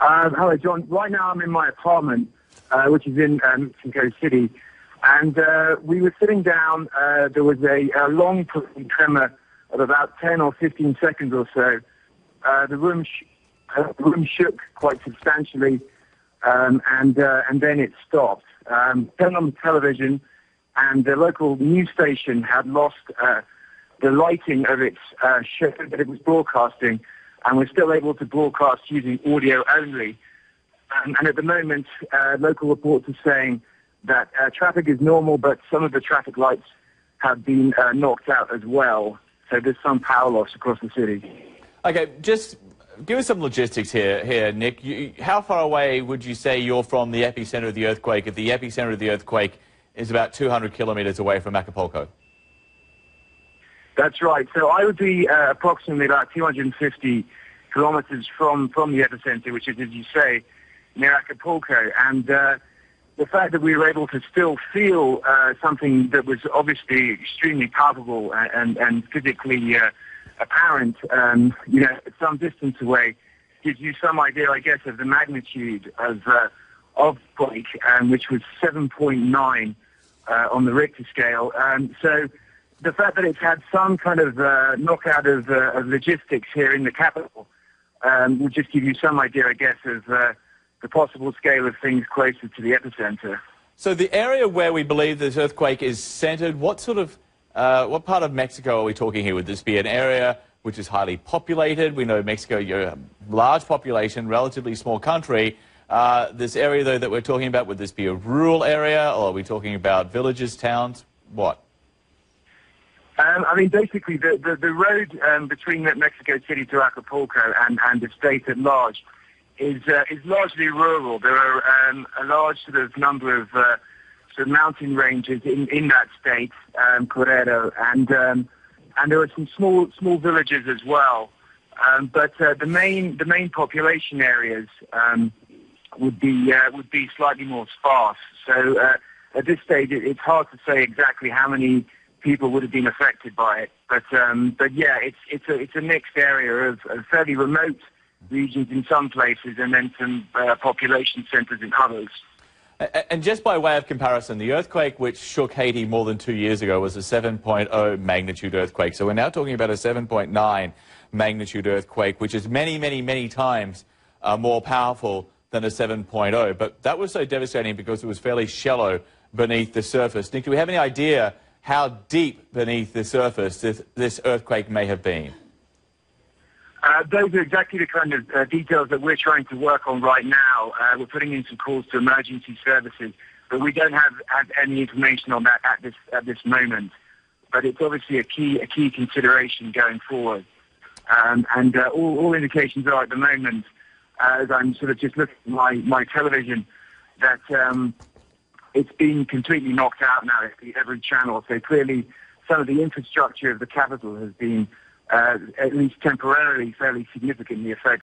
Hello, John. Right now I'm in my apartment, which is in Mexico City, and we were sitting down. There was a long tremor of about 10 or 15 seconds or so. The room shook quite substantially, and then it stopped. Turned on the television, and the local news station had lost the lighting of its show that it was broadcasting, and we're still able to broadcast using audio only. And at the moment, local reports are saying that traffic is normal, but some of the traffic lights have been knocked out as well. So there's some power loss across the city. Okay, just give us some logistics here, Nick. How far away would you say you're from the epicenter of the earthquake if the epicenter of the earthquake is about 200 kilometers away from Acapulco? That's right. So I would be approximately about 250 kilometers from the epicenter, which is, as you say, near Acapulco. And the fact that we were able to still feel something that was obviously extremely palpable and physically apparent, at some distance away, gives you some idea, I guess, of the magnitude of quake, which was 7.9 on the Richter scale. So the fact that it's had some kind of knockout of logistics here in the capital will just give you some idea, I guess, of the possible scale of things closer to the epicenter. So the area where we believe this earthquake is centered, what part of Mexico are we talking here? Would this be an area which is highly populated? We know Mexico, you're a large population, relatively small country. This area, though, that we're talking about, would this be a rural area, or are we talking about villages, towns? What? Basically, the road between Mexico City to Acapulco and the state at large is largely rural. There are a large sort of number of mountain ranges in that state, Correro, and there are some small villages as well. But the main population areas would be slightly more sparse. So at this stage, it's hard to say exactly how many people would have been affected by it. But yeah, it's a mixed area of fairly remote regions in some places, and then some population centers in others. And just by way of comparison, the earthquake which shook Haiti more than 2 years ago was a 7.0 magnitude earthquake. So we're now talking about a 7.9 magnitude earthquake, which is many, many, many times more powerful than a 7.0. But that was so devastating because it was fairly shallow beneath the surface. Nick, do we have any idea how deep beneath the surface this earthquake may have been? Those are exactly the kind of details that we're trying to work on right now. We're putting in some calls to emergency services, but we don't have any information on that at this moment. But it's obviously a key consideration going forward. And all indications are at the moment, as I'm sort of just looking at my television, that it's been completely knocked out now at every channel. So clearly, some of the infrastructure of the capital has been, at least temporarily, fairly significantly affected.